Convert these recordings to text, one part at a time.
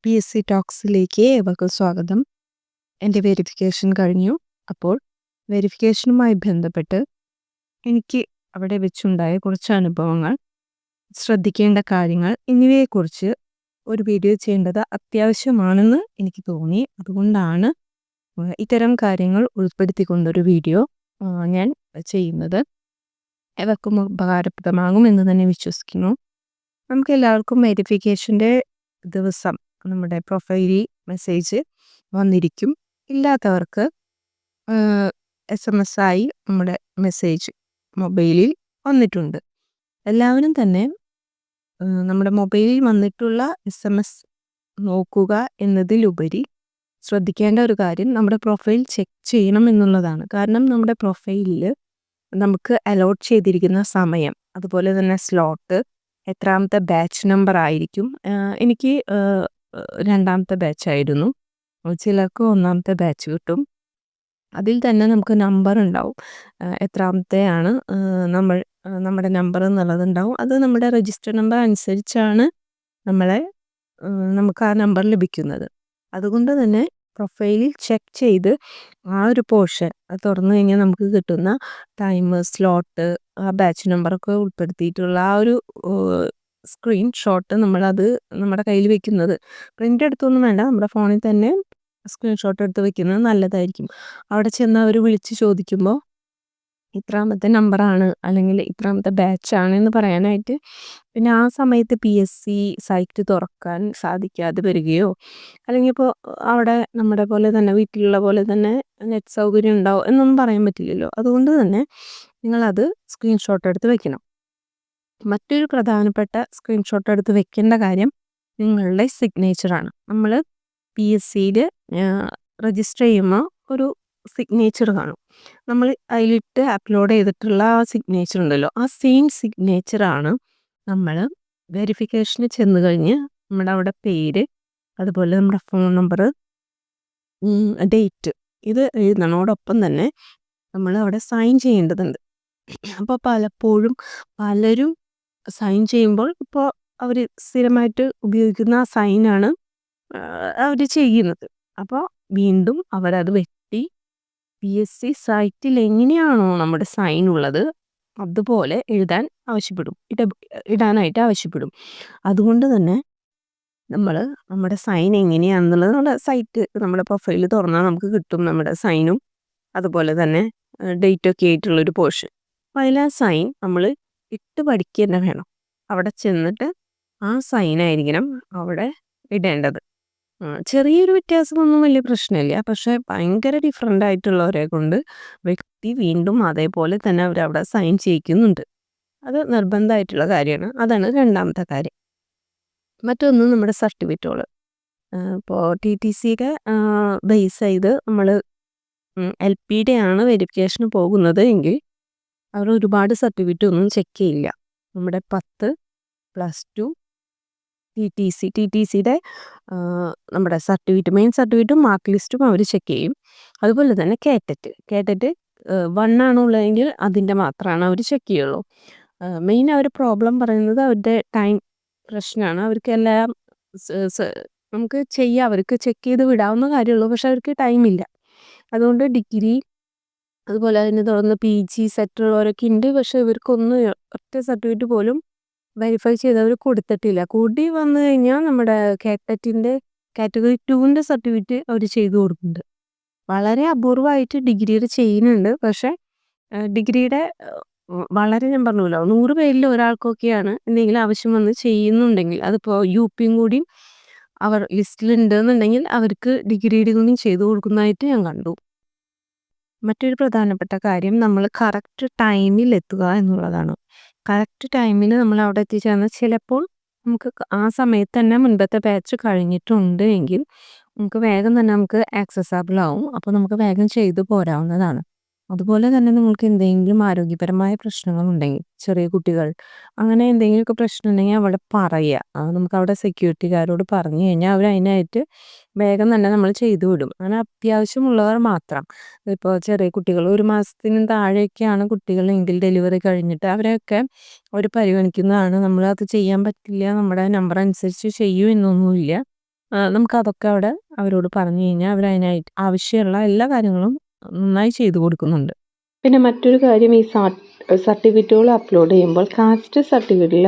PSC ടോക്സിലേക്ക് ഏവർക്കും സ്വാഗതം. എൻ്റെ വെരിഫിക്കേഷൻ കഴിഞ്ഞു. അപ്പോൾ വെരിഫിക്കേഷനുമായി ബന്ധപ്പെട്ട് എനിക്ക് അവിടെ വെച്ചുണ്ടായ കുറച്ച് അനുഭവങ്ങൾ, ശ്രദ്ധിക്കേണ്ട കാര്യങ്ങൾ എന്നിവയെക്കുറിച്ച് ഒരു വീഡിയോ ചെയ്യേണ്ടത് അത്യാവശ്യമാണെന്ന് എനിക്ക് തോന്നി. അതുകൊണ്ടാണ് ഇത്തരം കാര്യങ്ങൾ ഉൾപ്പെടുത്തിക്കൊണ്ടൊരു വീഡിയോ ഞാൻ ചെയ്യുന്നത്. ഏവർക്കും ഉപകാരപ്രദമാകുമെന്ന് തന്നെ വിശ്വസിക്കുന്നു. നമുക്കെല്ലാവർക്കും വെരിഫിക്കേഷൻ്റെ ദിവസം നമ്മുടെ പ്രൊഫൈലിൽ മെസ്സേജ് വന്നിരിക്കും. ഇല്ലാത്തവർക്ക് SMS ആയി നമ്മുടെ മെസ്സേജ് മൊബൈലിൽ വന്നിട്ടുണ്ട്. എല്ലാവരും തന്നെ നമ്മുടെ മൊബൈലിൽ വന്നിട്ടുള്ള SMS നോക്കുക എന്നതിലുപരി ശ്രദ്ധിക്കേണ്ട ഒരു കാര്യം നമ്മുടെ പ്രൊഫൈൽ ചെക്ക് ചെയ്യണം എന്നുള്ളതാണ്. കാരണം നമ്മുടെ പ്രൊഫൈലിൽ നമുക്ക് അലോട്ട് ചെയ്തിരിക്കുന്ന സമയം, അതുപോലെ തന്നെ സ്ലോട്ട്, എത്രാമത്തെ ബാച്ച് നമ്പർ ആയിരിക്കും. എനിക്ക് രണ്ടാമത്തെ ബാച്ചായിരുന്നു. ചിലർക്ക് ഒന്നാമത്തെ ബാച്ച് കിട്ടും. അതിൽ തന്നെ നമുക്ക് നമ്പർ ഉണ്ടാവും. എത്രാമത്തെയാണ് നമ്മുടെ നമ്പർ എന്നുള്ളതുണ്ടാവും. അത് നമ്മുടെ രജിസ്റ്റർ നമ്പർ അനുസരിച്ചാണ് നമുക്ക് ആ നമ്പർ ലഭിക്കുന്നത്. അതുകൊണ്ട് തന്നെ പ്രൊഫൈലിൽ ചെക്ക് ചെയ്ത് ആ ഒരു പോർഷൻ അത് തുറന്നു കഴിഞ്ഞാൽ നമുക്ക് കിട്ടുന്ന ടൈം, സ്ലോട്ട്, ആ ബാച്ച് നമ്പറൊക്കെ ഉൾപ്പെടുത്തിയിട്ടുള്ള ആ ഒരു സ്ക്രീൻഷോട്ട് നമ്മളത് നമ്മുടെ കയ്യിൽ വെക്കുന്നത്, പ്രിൻ്റ് എടുത്തൊന്നും വേണ്ട, നമ്മുടെ ഫോണിൽ തന്നെ സ്ക്രീൻഷോട്ട് എടുത്ത് വെക്കുന്നത് നല്ലതായിരിക്കും. അവിടെ ചെന്ന് അവർ വിളിച്ച് ചോദിക്കുമ്പോൾ ഇത്രാമത്തെ നമ്പറാണ് അല്ലെങ്കിൽ ഇത്രാമത്തെ ബാച്ചാണ് എന്ന് പറയാനായിട്ട് പിന്നെ ആ സമയത്ത് PSC സൈറ്റ് തുറക്കാൻ സാധിക്കാതെ വരികയോ അല്ലെങ്കിൽ ഇപ്പോൾ അവിടെ നമ്മുടെ പോലെ തന്നെ വീട്ടിലുള്ള പോലെ തന്നെ നെറ്റ് സൗകര്യം ഉണ്ടാവും എന്നൊന്നും പറയാൻ പറ്റില്ലല്ലോ. അതുകൊണ്ട് തന്നെ നിങ്ങളത് സ്ക്രീൻഷോട്ട് എടുത്ത് വെക്കണം. മറ്റൊരു പ്രധാനപ്പെട്ട സ്ക്രീൻഷോട്ട് എടുത്ത് വെക്കേണ്ട കാര്യം നിങ്ങളുടെ സിഗ്നേച്ചറാണ്. നമ്മൾ PSCയിൽ രജിസ്റ്റർ ചെയ്യുമ്പോൾ ഒരു സിഗ്നേച്ചർ കാണും. നമ്മൾ അതിലിട്ട് അപ്ലോഡ് ചെയ്തിട്ടുള്ള ആ സിഗ്നേച്ചർ ഉണ്ടല്ലോ, ആ സെയിം സിഗ്നേച്ചറാണ് നമ്മൾ വെരിഫിക്കേഷന് ചെന്ന് കഴിഞ്ഞ് നമ്മുടെ അവിടെ പേര്, അതുപോലെ നമ്മുടെ ഫോൺ നമ്പർ, ഡേറ്റ് ഇത് എഴുതുന്നതോടൊപ്പം തന്നെ നമ്മൾ അവിടെ സൈൻ ചെയ്യേണ്ടതുണ്ട്. അപ്പോൾ പലപ്പോഴും പലരും സൈൻ ചെയ്യുമ്പോൾ ഇപ്പോൾ അവർ സ്ഥിരമായിട്ട് ഉപയോഗിക്കുന്ന ആ സൈനാണ് അവർ ചെയ്യുന്നത്. അപ്പോൾ വീണ്ടും അവരത് വെട്ടി PSC സൈറ്റിൽ എങ്ങനെയാണോ നമ്മുടെ സൈൻ ഉള്ളത് അതുപോലെ ഇടാനായിട്ട് ആവശ്യപ്പെടും. അതുകൊണ്ട് തന്നെ നമ്മൾ നമ്മുടെ സൈൻ എങ്ങനെയാണെന്നുള്ളത് നമ്മുടെ സൈറ്റ്, നമ്മുടെ പ്രൊഫൈൽ തുറന്നാൽ നമുക്ക് കിട്ടും നമ്മുടെ സൈനും അതുപോലെ തന്നെ ഡേറ്റൊക്കെ ആയിട്ടുള്ളൊരു പോർഷൻ. അപ്പോൾ അതിൽ ആ സൈൻ നമ്മൾ ഇട്ട് പഠിക്കുക തന്നെ വേണം. അവിടെ ചെന്നിട്ട് ആ സൈനായിരിക്കണം അവിടെ ഇടേണ്ടത്. ചെറിയൊരു വ്യത്യാസമൊന്നും വലിയ പ്രശ്നമില്ല. പക്ഷേ ഭയങ്കര ഡിഫറൻ്റ് ആയിട്ടുള്ളവരെ കൊണ്ട് വ്യക്തി വീണ്ടും അതേപോലെ തന്നെ അവരവിടെ സൈൻ ചെയ്യിക്കുന്നുണ്ട്. അത് നിർബന്ധമായിട്ടുള്ള കാര്യമാണ്. അതാണ് രണ്ടാമത്തെ കാര്യം. മറ്റൊന്ന് നമ്മുടെ സർട്ടിഫിക്കറ്റുകൾ. ഇപ്പോൾ TTCയുടെ ബേസ് ചെയ്ത് നമ്മൾ LPയുടെ ആണ് വെരിഫിക്കേഷന് പോകുന്നത് എങ്കിൽ അവർ ഒരുപാട് സർട്ടിഫിക്കറ്റ് ഒന്നും ചെക്ക് ചെയ്യില്ല. നമ്മുടെ 10, +2, TTCയുടെ നമ്മുടെ സർട്ടിഫിക്കറ്റ്, മെയിൻ സർട്ടിഫിക്കറ്റും മാർക്ക് ലിസ്റ്റും അവർ ചെക്ക് ചെയ്യും. അതുപോലെ തന്നെ കേറ്ററ്റ് 1 ആണുള്ളതെങ്കിൽ അതിൻ്റെ മാത്രമാണ് അവർ ചെക്ക് ചെയ്യുള്ളൂ. മെയിൻ അവർ പ്രോബ്ലം പറയുന്നത് അവരുടെ ടൈം പ്രശ്നമാണ്. അവർക്കെല്ലാം നമുക്ക് ചെയ്യാം, അവർക്ക് ചെക്ക് ചെയ്ത് വിടാവുന്ന കാര്യമുള്ളൂ. പക്ഷെ അവർക്ക് ടൈമില്ല. അതുകൊണ്ട് ഡിഗ്രി അതുപോലെ അതിനെ തുടർന്ന് PG സെറ്റുള്ളവരൊക്കെ ഉണ്ട്. പക്ഷെ ഇവർക്കൊന്നും ഒറ്റ സർട്ടിഫിക്കറ്റ് പോലും വെരിഫൈ ചെയ്തവർ കൊടുത്തിട്ടില്ല. കൂടി വന്നു കഴിഞ്ഞാൽ നമ്മുടെ കേറ്ററ്റിൻ്റെ കാറ്റഗറി 2ൻ്റെ സർട്ടിഫിക്കറ്റ് അവർ ചെയ്തു കൊടുക്കുന്നുണ്ട്. വളരെ അപൂർവമായിട്ട് ഡിഗ്രിയുടെ ചെയ്യുന്നുണ്ട്. പക്ഷേ ഡിഗ്രിയുടെ വളരെ, ഞാൻ പറഞ്ഞല്ലോ, 100 പേരിൽ ഒരാൾക്കൊക്കെയാണ് എന്തെങ്കിലും ആവശ്യം വന്ന് ചെയ്യുന്നുണ്ടെങ്കിൽ, അതിപ്പോൾ UPയും കൂടി അവർ ലിസ്റ്റിലുണ്ടെന്നുണ്ടെങ്കിൽ അവർക്ക് ഡിഗ്രിയുടെ കൂടി ചെയ്തു കൊടുക്കുന്നതായിട്ട് ഞാൻ കണ്ടു. മറ്റൊരു പ്രധാനപ്പെട്ട കാര്യം നമ്മൾ കറക്റ്റ് ടൈമിൽ എത്തുക എന്നുള്ളതാണ്. കറക്റ്റ് ടൈമിൽ നമ്മൾ അവിടെ എത്തിച്ചേർന്നാൽ ചിലപ്പോൾ നമുക്ക് ആ സമയത്ത് തന്നെ മുൻപത്തെ ബാച്ച് കഴിഞ്ഞിട്ടുണ്ട് എങ്കിൽ നമുക്ക് വേഗം തന്നെ നമുക്ക് ആക്സസബിൾ ആവും. അപ്പോൾ നമുക്ക് വേഗം ചെയ്തു പോരാവുന്നതാണ്. അതുപോലെ തന്നെ നിങ്ങൾക്ക് എന്തെങ്കിലും ആരോഗ്യപരമായ പ്രശ്നങ്ങളുണ്ടെങ്കിൽ, ചെറിയ കുട്ടികൾ അങ്ങനെ എന്തെങ്കിലുമൊക്കെ പ്രശ്നം ഉണ്ടെങ്കിൽ അവിടെ പറയുക. നമുക്ക് അവിടെ സെക്യൂരിറ്റിക്കാരോട് പറഞ്ഞു കഴിഞ്ഞാൽ അവർ അതിനായിട്ട് വേഗം തന്നെ നമ്മൾ ചെയ്തു വിടും. അങ്ങനെ അത്യാവശ്യമുള്ളവർ മാത്രം, ഇപ്പോൾ ചെറിയ കുട്ടികൾ 1 മാസത്തിന് താഴെയൊക്കെയാണ് കുട്ടികളെങ്കിൽ ഡെലിവറി കഴിഞ്ഞിട്ട് അവരെയൊക്കെ അവർ പരിഗണിക്കുന്നതാണ്. നമ്മളത് ചെയ്യാൻ പറ്റില്ല, നമ്മുടെ നമ്പർ അനുസരിച്ച് ചെയ്യൂ എന്നൊന്നുമില്ല. നമുക്കതൊക്കെ അവിടെ അവരോട് പറഞ്ഞു കഴിഞ്ഞാൽ അവരതിനായിട്ട് ആവശ്യമുള്ള എല്ലാ കാര്യങ്ങളും നന്നായി ചെയ്തു കൊടുക്കുന്നുണ്ട്. പിന്നെ മറ്റൊരു കാര്യം, ഈ സർട്ടിഫിക്കറ്റുകൾ അപ്ലോഡ് ചെയ്യുമ്പോൾ കാസ്റ്റ് സർട്ടിഫിക്കറ്റിൽ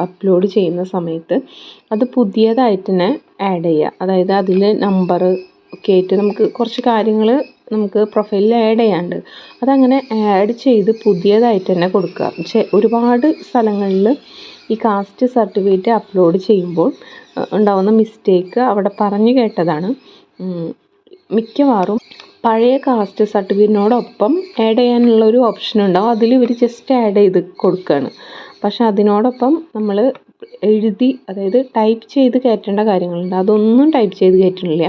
അപ്ലോഡ് ചെയ്യുന്ന സമയത്ത് അത് പുതിയതായിട്ട് തന്നെ ആഡ് ചെയ്യുക. അതായത് അതിൽ നമ്പർ ഒക്കെ ആയിട്ട് നമുക്ക് കുറച്ച് കാര്യങ്ങൾ നമുക്ക് പ്രൊഫൈലിൽ ആഡ് ചെയ്യാണ്ട്, അതങ്ങനെ ആഡ് ചെയ്ത് പുതിയതായിട്ട് തന്നെ കൊടുക്കുക. ഒരുപാട് സ്ഥലങ്ങളിൽ ഈ കാസ്റ്റ് സർട്ടിഫിക്കറ്റ് അപ്ലോഡ് ചെയ്യുമ്പോൾ ഉണ്ടാവുന്ന മിസ്റ്റേക്ക് അവിടെ പറഞ്ഞു കേട്ടതാണ്. മിക്കവാറും പഴയ കാസ്റ്റ് സർട്ടിഫിക്കറ്റിനോടൊപ്പം ആഡ് ചെയ്യാനുള്ള ഒരു ഓപ്ഷൻ ഉണ്ടാവും. അതിൽ ഇവർ ജസ്റ്റ് ആഡ് ചെയ്ത് കൊടുക്കുകയാണ്. പക്ഷെ അതിനോടൊപ്പം നമ്മൾ എഴുതി, അതായത് ടൈപ്പ് ചെയ്ത് കയറ്റേണ്ട കാര്യങ്ങളുണ്ട്, അതൊന്നും ടൈപ്പ് ചെയ്ത് കയറ്റുന്നില്ല.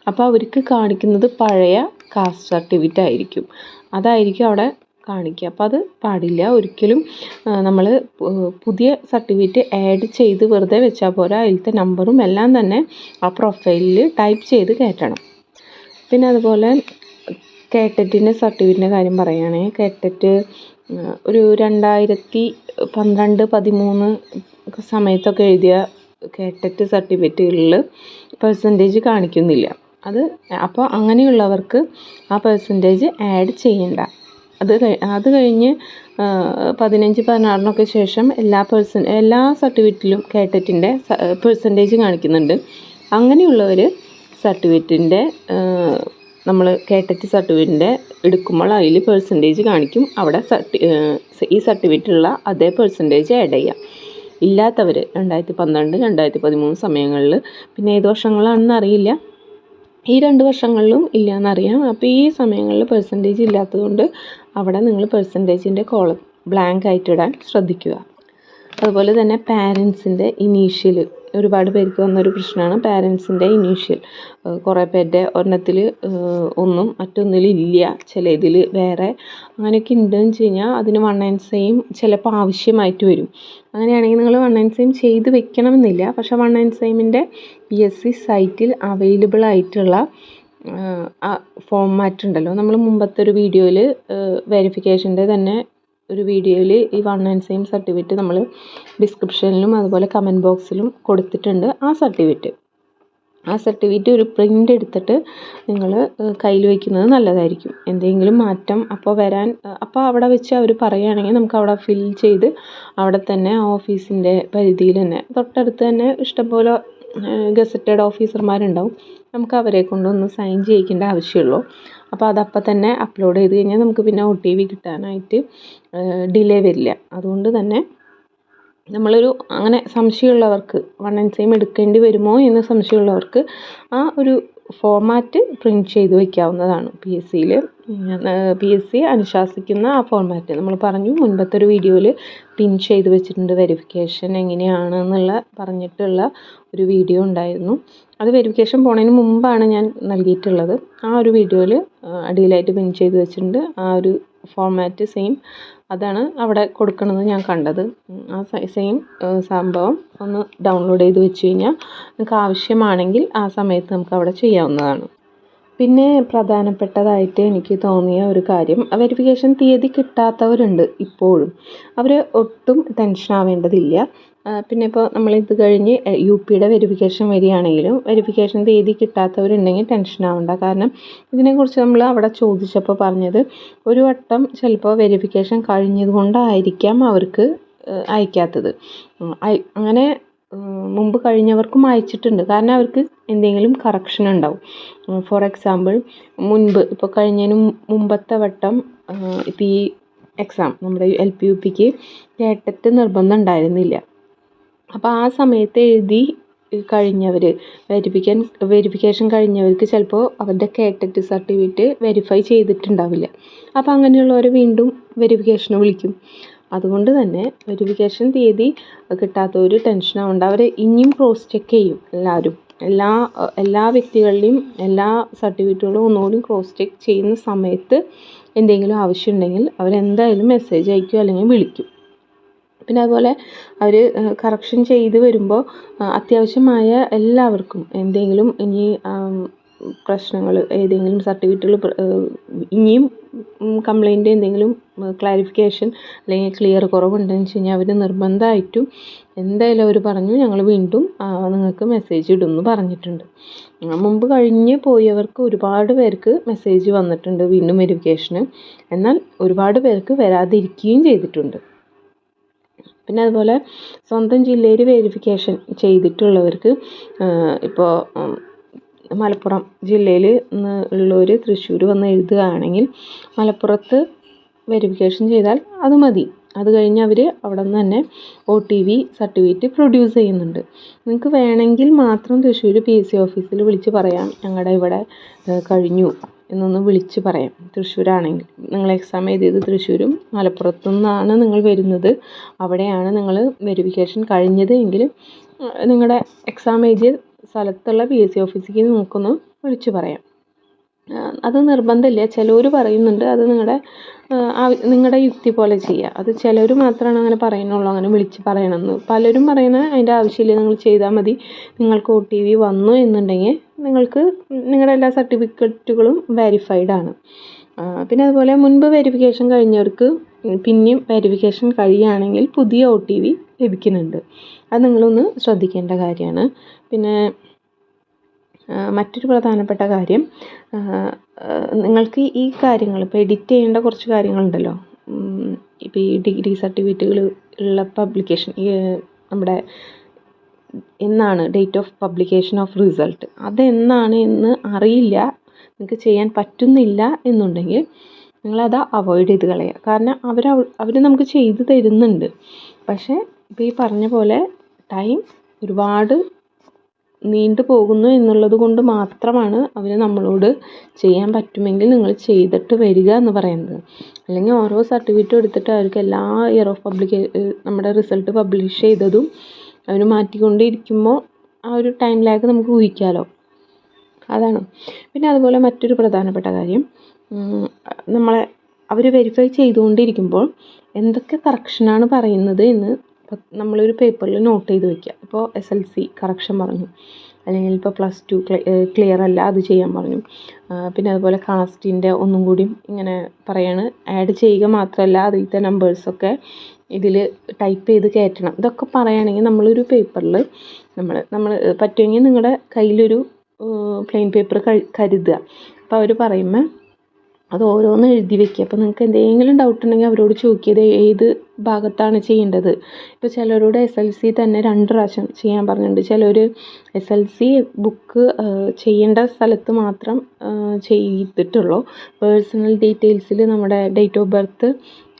അപ്പോൾ അവർക്ക് കാണിക്കുന്നത് പഴയ കാസ്റ്റ് സർട്ടിഫിക്കറ്റ് ആയിരിക്കും, അതായിരിക്കും അവിടെ കാണിക്കുക. അപ്പോൾ അത് പാടില്ല ഒരിക്കലും. നമ്മൾ പുതിയ സർട്ടിഫിക്കറ്റ് ആഡ് ചെയ്ത് വെറുതെ വെച്ചാൽ പോരാ, അതിലത്തെ നമ്പറും എല്ലാം തന്നെ ആ പ്രൊഫൈലിൽ ടൈപ്പ് ചെയ്ത് കയറ്റണം. പിന്നെ അതുപോലെ കേട്ടറ്റിൻ്റെ സർട്ടിഫിക്കറ്റിൻ്റെ കാര്യം പറയുകയാണെങ്കിൽ, കേട്ടറ്റ് ഒരു 2012-13 സമയത്തൊക്കെ എഴുതിയ കേട്ടറ്റ് സർട്ടിഫിക്കറ്റുകളിൽ പെർസെൻറ്റേജ് കാണിക്കുന്നില്ല. അപ്പോൾ അങ്ങനെയുള്ളവർക്ക് ആ പെർസെൻറ്റേജ് ആഡ് ചെയ്യണ്ട. അത് കഴിഞ്ഞ് 15-16 ശേഷം എല്ലാ സർട്ടിഫിക്കറ്റിലും കേട്ടറ്റിൻ്റെ പെർസെൻറ്റേജ് കാണിക്കുന്നുണ്ട്. അങ്ങനെയുള്ളവർ സർട്ടിഫിക്കറ്റിൻ്റെ നമ്മൾ കേട്ടറ്റ് സർട്ടിഫിക്കറ്റിൻ്റെ എടുക്കുമ്പോൾ അതിൽ പെർസെൻറ്റേജ് കാണിക്കും. അവിടെ ഈ സർട്ടിഫിക്കറ്റുള്ള അതേ പെർസെൻറ്റേജ് ആഡ് ചെയ്യാം. ഇല്ലാത്തവർ 2012, 2013 സമയങ്ങളിൽ, പിന്നെ ഏത് വർഷങ്ങളാണെന്ന് അറിയില്ല, ഈ 2 വർഷങ്ങളിലും ഇല്ല എന്നറിയാം. അപ്പോൾ ഈ സമയങ്ങളിൽ പെർസെൻറ്റേജ് ഇല്ലാത്തതുകൊണ്ട് അവിടെ നിങ്ങൾ പെർസെൻറ്റേജിൻ്റെ കോളം ബ്ലാങ്ക് ആയിട്ടിടാൻ ശ്രദ്ധിക്കുക. അതുപോലെ തന്നെ പാരൻസിൻ്റെ ഇനീഷ്യൽ, ഒരുപാട് പേർക്ക് വന്നൊരു പ്രശ്നമാണ് പാരൻസിൻ്റെ ഇനീഷ്യൽ. കുറേ പേരുടെ ഒരെണ്ണത്തിൽ ഒന്നും മറ്റൊന്നിൽ ഇല്ല, ചിലതിൽ വേറെ, അങ്ങനെയൊക്കെ ഉണ്ടെന്ന് വെച്ച് കഴിഞ്ഞാൽ അതിന് 197 ചിലപ്പോൾ ആവശ്യമായിട്ട് വരും. അങ്ങനെയാണെങ്കിൽ നിങ്ങൾ 197 ചെയ്ത് വെക്കണമെന്നില്ല. പക്ഷേ 197ൻ്റെ PSC സൈറ്റിൽ അവൈലബിൾ ആയിട്ടുള്ള ഫോർമാറ്റ് ഉണ്ടല്ലോ, നമ്മൾ മുമ്പത്തെ ഒരു വീഡിയോയിൽ വെരിഫിക്കേഷൻ്റെ തന്നെ ഒരു വീഡിയോയിൽ ഈ 197 സർട്ടിഫിക്കറ്റ് നമ്മൾ ഡിസ്ക്രിപ്ഷനിലും അതുപോലെ കമൻറ്റ് ബോക്സിലും കൊടുത്തിട്ടുണ്ട്. ആ സർട്ടിഫിക്കറ്റ് ഒരു പ്രിൻ്റ് എടുത്തിട്ട് നിങ്ങൾ കയ്യിൽ വയ്ക്കുന്നത് നല്ലതായിരിക്കും. എന്തെങ്കിലും മാറ്റം അപ്പോൾ അവിടെ വെച്ച് അവർ പറയുകയാണെങ്കിൽ നമുക്ക് അവിടെ ഫിൽ ചെയ്ത് അവിടെ തന്നെ ആ ഓഫീസിൻ്റെ പരിധിയിൽ തന്നെ തൊട്ടടുത്ത് തന്നെ ഇഷ്ടംപോലെ ഗസറ്റഡ് ഓഫീസർമാരുണ്ടാവും. നമുക്ക് അവരെ കൊണ്ടൊന്ന് സൈൻ ചെയ്യിക്കേണ്ട ആവശ്യമുള്ളൂ. അപ്പോൾ അതപ്പം തന്നെ അപ്ലോഡ് ചെയ്ത് കഴിഞ്ഞാൽ നമുക്ക് പിന്നെ OTP കിട്ടാനായിട്ട് ഡിലേ വരില്ല. അതുകൊണ്ട് തന്നെ അങ്ങനെ സംശയമുള്ളവർക്ക് 197 എടുക്കേണ്ടി വരുമോ എന്ന് സംശയമുള്ളവർക്ക് ആ ഒരു ഫോർമാറ്റ് പ്രിൻറ്റ് ചെയ്ത് വയ്ക്കാവുന്നതാണ്. PSC അനുശാസിക്കുന്ന ആ ഫോർമാറ്റ് നമ്മൾ പറഞ്ഞു, മുൻപത്തെ ഒരു വീഡിയോയിൽ പിൻ ചെയ്ത് വെച്ചിട്ടുണ്ട്. വെരിഫിക്കേഷൻ എങ്ങനെയാണെന്നുള്ള പറഞ്ഞിട്ടുള്ള ഒരു വീഡിയോ ഉണ്ടായിരുന്നു. അത് വെരിഫിക്കേഷൻ പോണതിന് മുമ്പാണ് ഞാൻ നൽകിയിട്ടുള്ളത്. ആ ഒരു വീഡിയോയിൽ അടിയിലായിട്ട് പിൻ ചെയ്ത് വെച്ചിട്ടുണ്ട്. ആ ഒരു ഫോർമാറ്റ് സെയിം അതാണ് അവിടെ കൊടുക്കണമെന്ന് ഞാൻ കണ്ടത്. ആ സെയിം സംഭവം ഒന്ന് ഡൗൺലോഡ് ചെയ്ത് വെച്ച് കഴിഞ്ഞാൽ നമുക്ക് ആവശ്യമാണെങ്കിൽ ആ സമയത്ത് നമുക്ക് അവിടെ ചെയ്യാവുന്നതാണ്. പിന്നെ പ്രധാനപ്പെട്ടതായിട്ട് എനിക്ക് തോന്നിയ ഒരു കാര്യം, വെരിഫിക്കേഷൻ തീയതി കിട്ടാത്തവരുണ്ട് ഇപ്പോഴും. അവർ ഒട്ടും ടെൻഷൻ ആവേണ്ടതില്ല. പിന്നെ ഇപ്പോൾ നമ്മളിത് കഴിഞ്ഞ് UPയുടെ വെരിഫിക്കേഷൻ വരികയാണെങ്കിലും വെരിഫിക്കേഷൻ തീയതി കിട്ടാത്തവരുണ്ടെങ്കിൽ ടെൻഷൻ ആവണ്ട. കാരണം ഇതിനെക്കുറിച്ച് നമ്മൾ അവിടെ ചോദിച്ചപ്പോൾ പറഞ്ഞത്, ഒരു വട്ടം ചിലപ്പോൾ വെരിഫിക്കേഷൻ കഴിഞ്ഞത് കൊണ്ടായിരിക്കാം അവർക്ക് അയക്കാത്തത്. അങ്ങനെ മുമ്പ് കഴിഞ്ഞവർക്കും അയച്ചിട്ടുണ്ട്. കാരണം അവർക്ക് എന്തെങ്കിലും കറക്ഷൻ ഉണ്ടാവും. ഫോർ എക്സാമ്പിൾ, ഇപ്പോൾ കഴിഞ്ഞതിന് മുമ്പത്തെ വട്ടം ഇപ്പോൾ ഈ എക്സാം നമ്മുടെ LP UPക്ക് കേട്ടറ്റ് നിർബന്ധം ഉണ്ടായിരുന്നില്ല. അപ്പോൾ ആ സമയത്ത് എഴുതി കഴിഞ്ഞവർ വെരിഫിക്കേഷൻ കഴിഞ്ഞവർക്ക് ചിലപ്പോൾ അവരുടെ കേട്ടറ്റ് സർട്ടിഫിക്കറ്റ് വെരിഫൈ ചെയ്തിട്ടുണ്ടാവില്ല. അപ്പോൾ അങ്ങനെയുള്ളവർ വീണ്ടും വെരിഫിക്കേഷന് വിളിക്കും. അതുകൊണ്ട് തന്നെ വെരിഫിക്കേഷൻ തീയതി കിട്ടാത്തവർ ടെൻഷൻ ആവേണ്ട. അവർ ഇനിയും ക്രോസ് ചെക്ക് ചെയ്യും. എല്ലാ വ്യക്തികളുടെയും എല്ലാ സർട്ടിഫിക്കറ്റുകളും ഒന്നുകൂടി ക്രോസ് ചെക്ക് ചെയ്യുന്ന സമയത്ത് എന്തെങ്കിലും ആവശ്യമുണ്ടെങ്കിൽ അവരെന്തായാലും മെസ്സേജ് അയക്കും അല്ലെങ്കിൽ വിളിക്കും. പിന്നെ അതുപോലെ അവർ കറക്ഷൻ ചെയ്ത് വരുമ്പോൾ അത്യാവശ്യമായ എല്ലാവർക്കും എന്തെങ്കിലും ഇനി പ്രശ്നങ്ങൾ, ഏതെങ്കിലും സർട്ടിഫിക്കറ്റുകൾ ഇനിയും കംപ്ലൈൻറ്റ് എന്തെങ്കിലും ക്ലാരിഫിക്കേഷൻ അല്ലെങ്കിൽ ക്ലിയർ കുറവുണ്ടെന്ന് വെച്ച് കഴിഞ്ഞാൽ അവർ നിർബന്ധമായിട്ടും എന്തായാലും അവർ പറഞ്ഞു ഞങ്ങൾ വീണ്ടും നിങ്ങൾക്ക് മെസ്സേജ് ഇടുമെന്ന് പറഞ്ഞിട്ടുണ്ട്. മുമ്പ് കഴിഞ്ഞ് പോയവർക്ക് ഒരുപാട് പേർക്ക് മെസ്സേജ് വന്നിട്ടുണ്ട് വീണ്ടും വെരിഫിക്കേഷന്. എന്നാൽ ഒരുപാട് പേർക്ക് വരാതിരിക്കുകയും ചെയ്തിട്ടുണ്ട്. പിന്നെ അതുപോലെ സ്വന്തം ജില്ലയിൽ വെരിഫിക്കേഷൻ ചെയ്തിട്ടുള്ളവർക്ക് ഇപ്പോൾ മലപ്പുറം ജില്ലയിൽ ഉള്ളവർ തൃശ്ശൂർ വന്ന് എഴുതുകയാണെങ്കിൽ മലപ്പുറത്ത് വെരിഫിക്കേഷൻ ചെയ്താൽ അത് മതി. അത് കഴിഞ്ഞ് അവർ അവിടെ നിന്ന് തന്നെ OTV സർട്ടിഫിക്കറ്റ് പ്രൊഡ്യൂസ് ചെയ്യുന്നുണ്ട്. നിങ്ങൾക്ക് വേണമെങ്കിൽ മാത്രം തൃശ്ശൂർ PSC ഓഫീസിൽ വിളിച്ച് പറയാം ഞങ്ങളുടെ ഇവിടെ കഴിഞ്ഞു എന്നൊന്ന് വിളിച്ച് പറയാം. തൃശ്ശൂരാണെങ്കിൽ നിങ്ങൾ എക്സാം എഴുതിയത് തൃശ്ശൂരും മലപ്പുറത്തു നിന്നാണ് നിങ്ങൾ വരുന്നത്, അവിടെയാണ് നിങ്ങൾ വെരിഫിക്കേഷൻ കഴിഞ്ഞത് എങ്കിൽ നിങ്ങളുടെ എക്സാം എഴുതിയ സ്ഥലത്തുള്ള PSC ഓഫീസിലേക്ക് നമുക്കൊന്ന് വിളിച്ച് പറയാം. അത് നിർബന്ധമില്ല. ചിലർ പറയുന്നുണ്ട് അത് നിങ്ങളുടെ യുക്തി പോലെ ചെയ്യുക. അത് ചിലർ മാത്രമാണ് അങ്ങനെ പറയുന്നുള്ളൂ, അങ്ങനെ വിളിച്ച് പറയണമെന്ന്. പലരും പറയുന്നത് അതിൻ്റെ ആവശ്യമില്ല, നിങ്ങൾ ചെയ്താൽ മതി. നിങ്ങൾക്ക് OTV വന്നു എന്നുണ്ടെങ്കിൽ നിങ്ങൾക്ക് നിങ്ങളുടെ എല്ലാ സർട്ടിഫിക്കറ്റുകളും വെരിഫൈഡ് ആണ്. പിന്നെ അതുപോലെ മുൻപ് വെരിഫിക്കേഷൻ കഴിഞ്ഞവർക്ക് പിന്നെയും വെരിഫിക്കേഷൻ കഴിയുകയാണെങ്കിൽ പുതിയ OTV ലഭിക്കുന്നുണ്ട്. അത് നിങ്ങളൊന്ന് ശ്രദ്ധിക്കേണ്ട കാര്യമാണ്. പിന്നെ മറ്റൊരു പ്രധാനപ്പെട്ട കാര്യം, നിങ്ങൾക്ക് ഈ കാര്യങ്ങൾ ഇപ്പോൾ എഡിറ്റ് ചെയ്യേണ്ട കുറച്ച് കാര്യങ്ങളുണ്ടല്ലോ. ഇപ്പോൾ ഈ ഡിഗ്രി സർട്ടിഫിക്കറ്റുകൾ ഉള്ള പബ്ലിക്കേഷൻ നമ്മുടെ എന്നാണ് date of publication of result അതെന്നാണ് എന്ന് അറിയില്ല, നിങ്ങൾക്ക് ചെയ്യാൻ പറ്റുന്നില്ല എന്നുണ്ടെങ്കിൽ നിങ്ങളത് അവോയ്ഡ് ചെയ്ത് കളയുക. കാരണം അവർ നമുക്ക് ചെയ്ത് തരുന്നുണ്ട്. പക്ഷേ ഇപ്പോൾ ഈ പറഞ്ഞ പോലെ ടൈം ഒരുപാട് നീണ്ടു പോകുന്നു എന്നുള്ളത് കൊണ്ട് മാത്രമാണ് അവർ നമ്മളോട് ചെയ്യാൻ പറ്റുമെങ്കിൽ നിങ്ങൾ ചെയ്തിട്ട് വരിക എന്ന് പറയുന്നത്. അല്ലെങ്കിൽ ഓരോ സർട്ടിഫിക്കറ്റും എടുത്തിട്ട് അവർക്ക് എല്ലാ ഇയർ ഓഫ് നമ്മുടെ റിസൾട്ട് പബ്ലിഷ് ചെയ്തതും അവർ മാറ്റിക്കൊണ്ടിരിക്കുമ്പോൾ ആ ഒരു ടൈം ലാഗ് നമുക്ക് ഊഹിക്കാമല്ലോ. അതാണ്. പിന്നെ അതുപോലെ മറ്റൊരു പ്രധാനപ്പെട്ട കാര്യം, അവർ വെരിഫൈ ചെയ്തുകൊണ്ടിരിക്കുമ്പോൾ എന്തൊക്കെ കറക്ഷനാണ് പറയുന്നത് എന്ന് നമ്മളൊരു പേപ്പറിൽ നോട്ട് ചെയ്ത് വയ്ക്കുക. ഇപ്പോൾ SLC കറക്ഷൻ പറഞ്ഞു, അല്ലെങ്കിൽ ഇപ്പോൾ +2 ക്ലിയർ അല്ല അത് ചെയ്യാൻ പറഞ്ഞു. പിന്നെ അതുപോലെ കാസ്റ്റിൻ്റെ ഒന്നും കൂടി ഇങ്ങനെ പറയാണ്, ആഡ് ചെയ്യുക മാത്രമല്ല അതിലത്തെ നമ്പേഴ്സൊക്കെ ഇതിൽ ടൈപ്പ് ചെയ്ത് കയറ്റണം. ഇതൊക്കെ പറയുകയാണെങ്കിൽ നമ്മളൊരു പേപ്പറിൽ നമ്മൾ പറ്റുമെങ്കിൽ നിങ്ങളുടെ കയ്യിലൊരു പ്ലെയിൻ പേപ്പർ കരുതുക. അപ്പോൾ അവർ പറയുമ്പോൾ അത് ഓരോന്ന് എഴുതി വെക്കുക. അപ്പോൾ നിങ്ങൾക്ക് എന്തെങ്കിലും ഡൗട്ട് ഉണ്ടെങ്കിൽ അവരോട് ചോദിക്കുക ഏത് ഭാഗത്താണ് ചെയ്യേണ്ടത്. ഇപ്പോൾ ചിലരോട് SLC തന്നെ 2 പ്രാവശ്യം ചെയ്യാൻ പറഞ്ഞിട്ടുണ്ട്. ചിലർ SLC ബുക്ക് ചെയ്യേണ്ട സ്ഥലത്ത് മാത്രം ചെയ്തിട്ടുള്ളൂ. പേഴ്സണൽ ഡീറ്റെയിൽസിൽ നമ്മുടെ ഡേറ്റ് ഓഫ് ബർത്ത്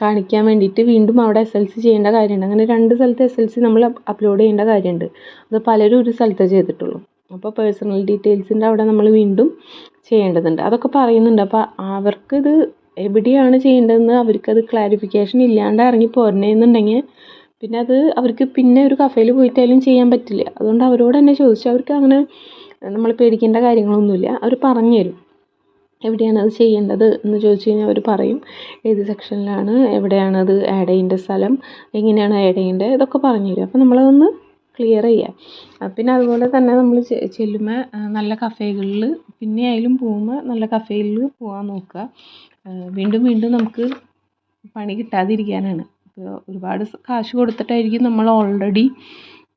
കാണിക്കാൻ വേണ്ടിയിട്ട് വീണ്ടും അവിടെ SLC ചെയ്യേണ്ട കാര്യമുണ്ട്. അങ്ങനെ 2 സ്ഥലത്ത് SLC നമ്മൾ അപ്ലോഡ് ചെയ്യേണ്ട കാര്യമുണ്ട്. അത് പലരും ഒരു സ്ഥലത്തേ ചെയ്തിട്ടുള്ളൂ. അപ്പോൾ പേഴ്സണൽ ഡീറ്റെയിൽസിൻ്റെ അവിടെ നമ്മൾ വീണ്ടും ചെയ്യേണ്ടതുണ്ട്. അതൊക്കെ പറയുന്നുണ്ട്. അപ്പോൾ അവർക്കിത് എവിടെയാണ് ചെയ്യേണ്ടതെന്ന് അവർക്കത് ക്ലാരിഫിക്കേഷൻ ഇല്ലാണ്ട് ഇറങ്ങി പോരണമെന്നുണ്ടെങ്കിൽ പിന്നെ അത് അവർക്ക് പിന്നെ ഒരു കഫേയിൽ പോയിട്ടായാലും ചെയ്യാൻ പറ്റില്ല. അതുകൊണ്ട് അവരോട് തന്നെ ചോദിച്ചു, അവർക്ക് അങ്ങനെ നമ്മൾ പേടിക്കേണ്ട കാര്യങ്ങളൊന്നുമില്ല. അവർ പറഞ്ഞു തരും എവിടെയാണ് അത് ചെയ്യേണ്ടത് എന്ന് ചോദിച്ചു കഴിഞ്ഞാൽ അവർ പറയും ഏത് സെക്ഷനിലാണ്, എവിടെയാണ് അത് ആഡ് ചെയ്യേണ്ട സ്ഥലം, എങ്ങനെയാണ് ആഡ് ചെയ്യേണ്ടത്, ഇതൊക്കെ പറഞ്ഞു തരും. അപ്പോൾ നമ്മളതൊന്ന് ക്ലിയർ ചെയ്യുക. പിന്നെ അതുപോലെ തന്നെ നമ്മൾ ചെല്ലുമ്പോൾ നല്ല കഫേകളിൽ പിന്നെ ആയാലും പോകുമ്പോൾ നല്ല കഫേയിൽ പോകാൻ നോക്കുക. വീണ്ടും വീണ്ടും നമുക്ക് പണി കിട്ടാതിരിക്കാനാണ്. ഇപ്പോൾ ഒരുപാട് കാശ് കൊടുത്തിട്ടായിരിക്കും നമ്മൾ ഓൾറെഡി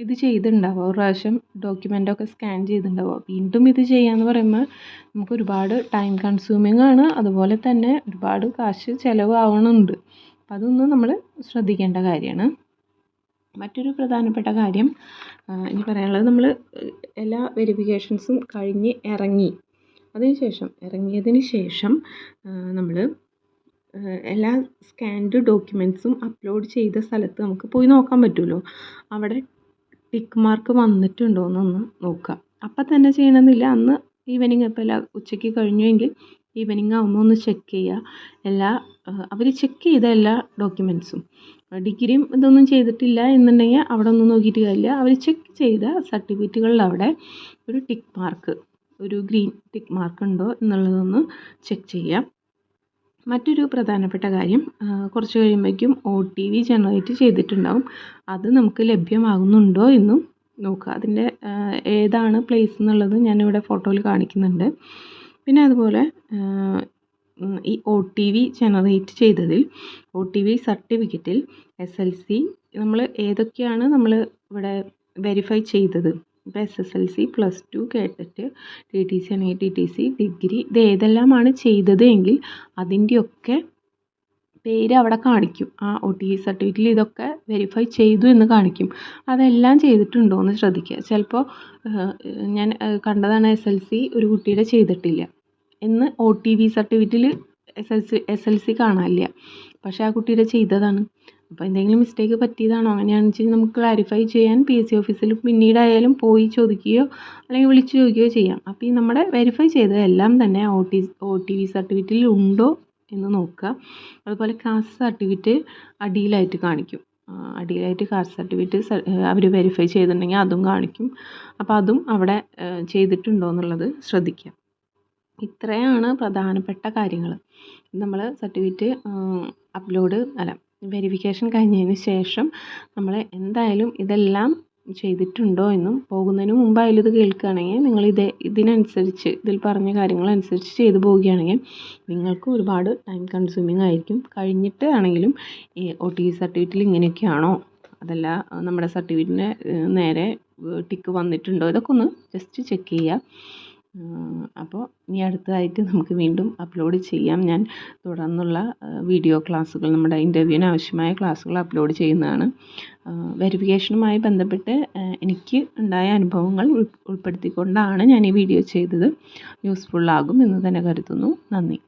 ഇത് ചെയ്തിട്ടുണ്ടാവുക. ഒരു പ്രാവശ്യം ഡോക്യുമെൻ്റൊക്കെ സ്കാൻ ചെയ്തിട്ടുണ്ടാവുക. വീണ്ടും ഇത് ചെയ്യാമെന്ന് പറയുമ്പോൾ നമുക്ക് ഒരുപാട് ടൈം കൺസ്യൂമിങ് ആണ്, അതുപോലെ തന്നെ ഒരുപാട് കാശ് ചിലവാകുന്നുണ്ട്. അപ്പം അതൊന്നും നമ്മൾ ശ്രദ്ധിക്കേണ്ട കാര്യമാണ്. മറ്റൊരു പ്രധാനപ്പെട്ട കാര്യം ഇനി പറയാനുള്ളത്, നമ്മൾ എല്ലാ വെരിഫിക്കേഷൻസും കഴിഞ്ഞ് ഇറങ്ങിയതിന് ശേഷം നമ്മൾ എല്ലാ സ്കാൻഡ് ഡോക്യുമെൻറ്റ്സും അപ്ലോഡ് ചെയ്ത സ്ഥലത്ത് നമുക്ക് പോയി നോക്കാൻ പറ്റുമല്ലോ. അവിടെ ടിക്ക് മാർക്ക് വന്നിട്ടുണ്ടോ എന്നൊന്ന് നോക്കുക. അപ്പം തന്നെ ചെയ്യണമെന്നില്ല. അന്ന് ഈവനിങ് ഇപ്പോൾ ഉച്ചയ്ക്ക് കഴിഞ്ഞുവെങ്കിൽ ഈവനിങ് ആകുമ്പോൾ ഒന്ന് ചെക്ക് ചെയ്യുക. അവർ ചെക്ക് ചെയ്ത എല്ലാ ഡോക്യുമെൻറ്റ്സും. ഡിഗ്രിയും ഇതൊന്നും ചെയ്തിട്ടില്ല എന്നുണ്ടെങ്കിൽ അവിടെ ഒന്നും നോക്കിയിട്ട് കാര്യമില്ല. അവർ ചെക്ക് ചെയ്ത സർട്ടിഫിക്കറ്റുകളിൽ അവിടെ ഒരു ടിക്ക് മാർക്ക്, ഒരു ഗ്രീൻ ടിക്ക് മാർക്ക് ഉണ്ടോ എന്നുള്ളതൊന്ന് ചെക്ക് ചെയ്യാം. മറ്റൊരു പ്രധാനപ്പെട്ട കാര്യം, കുറച്ച് കഴിയുമ്പോഴേക്കും OTV ജനറേറ്റ് ചെയ്തിട്ടുണ്ടാവും. അത് നമുക്ക് ലഭ്യമാകുന്നുണ്ടോ എന്നും നോക്കുക. അതിൻ്റെ ഏതാണ് പ്ലേസ് എന്നുള്ളത് ഞാനിവിടെ ഫോട്ടോയിൽ കാണിക്കുന്നുണ്ട്. പിന്നെ അതുപോലെ ഈ OTV ജനറേറ്റ് ചെയ്തതിൽ OTV സർട്ടിഫിക്കറ്റിൽ SLC നമ്മൾ ഏതൊക്കെയാണ് നമ്മൾ ഇവിടെ വെരിഫൈ ചെയ്തത്. ഇപ്പോൾ SSLC, +2, കേട്ടറ്റ്, TTC ആണെങ്കിൽ TTC, ഡിഗ്രി, ഇത് ഏതെല്ലാമാണ് ചെയ്തത് എങ്കിൽ അതിൻ്റെയൊക്കെ പേര് അവിടെ കാണിക്കും. ആ OTV സർട്ടിഫിക്കറ്റിൽ ഇതൊക്കെ വെരിഫൈ ചെയ്തു എന്ന് കാണിക്കും. അതെല്ലാം ചെയ്തിട്ടുണ്ടോ എന്ന് ശ്രദ്ധിക്കുക. ചിലപ്പോൾ ഞാൻ കണ്ടതാണ് SLC ഒരു കുട്ടിയുടെ ചെയ്തിട്ടില്ല എന്ന് OTV സർട്ടിഫിക്കറ്റിൽ SLC കാണാനില്ല, പക്ഷേ ആ കുട്ടിയുടെ ചെയ്തതാണ്. അപ്പോൾ എന്തെങ്കിലും മിസ്റ്റേക്ക് പറ്റിയതാണോ, അങ്ങനെയാണെന്ന് വെച്ചാൽ നമുക്ക് ക്ലാരിഫൈ ചെയ്യാൻ PSC ഓഫീസിൽ പിന്നീടായാലും പോയി ചോദിക്കുകയോ അല്ലെങ്കിൽ വിളിച്ച് ചോദിക്കുകയോ ചെയ്യാം. അപ്പോൾ ഈ നമ്മുടെ വെരിഫൈ ചെയ്തതെല്ലാം തന്നെ OTV സർട്ടിഫിക്കറ്റിൽ ഉണ്ടോ എന്ന് നോക്കുക. അതുപോലെ കാസ്റ്റ് സർട്ടിഫിക്കറ്റ് അടിയിലായിട്ട് കാണിക്കും. അടിയിലായിട്ട് കാസ്റ്റ് സർട്ടിഫിക്കറ്റ് അവർ വെരിഫൈ ചെയ്തിട്ടുണ്ടെങ്കിൽ അതും കാണിക്കും. അപ്പോൾ അതും അവിടെ ചെയ്തിട്ടുണ്ടോ എന്നുള്ളത് ശ്രദ്ധിക്കുക. ഇത്രയാണ് പ്രധാനപ്പെട്ട കാര്യങ്ങൾ. നമ്മൾ സർട്ടിഫിക്കറ്റ് വെരിഫിക്കേഷൻ കഴിഞ്ഞതിന് ശേഷം നമ്മൾ എന്തായാലും ഇതെല്ലാം ചെയ്തിട്ടുണ്ടോ എന്നും പോകുന്നതിന് മുമ്പായാലും ഇത് കേൾക്കുകയാണെങ്കിൽ നിങ്ങൾ ഇതിനനുസരിച്ച് ഇതിൽ പറഞ്ഞ കാര്യങ്ങളനുസരിച്ച് ചെയ്തു പോവുകയാണെങ്കിൽ നിങ്ങൾക്ക് ഒരുപാട് ടൈം കൺസ്യൂമിങ് ആയിരിക്കും. കഴിഞ്ഞിട്ട് ആണെങ്കിലും ഈ OTV സർട്ടിഫിക്കറ്റിൽ ഇങ്ങനെയൊക്കെയാണോ, അതല്ല നമ്മുടെ സർട്ടിഫിക്കറ്റിന് നേരെ ടിക്ക് വന്നിട്ടുണ്ടോ, ഇതൊക്കെ ഒന്ന് ജസ്റ്റ് ചെക്ക് ചെയ്യുക. അപ്പോൾ ഇനി അടുത്തതായിട്ട് നമുക്ക് വീണ്ടും അപ്ലോഡ് ചെയ്യാം. ഞാൻ തുടർന്നുള്ള വീഡിയോ ക്ലാസ്സുകൾ, നമ്മുടെ ഇൻ്റർവ്യൂവിന് ആവശ്യമായ ക്ലാസ്സുകൾ അപ്ലോഡ് ചെയ്യുന്നതാണ്. വെരിഫിക്കേഷനുമായി ബന്ധപ്പെട്ട് എനിക്ക് ഉണ്ടായ അനുഭവങ്ങൾ ഉൾപ്പെടുത്തിക്കൊണ്ടാണ് ഞാൻ ഈ വീഡിയോ ചെയ്തത്. യൂസ്ഫുള്ളാകും എന്ന് തന്നെ കരുതുന്നു. നന്ദി.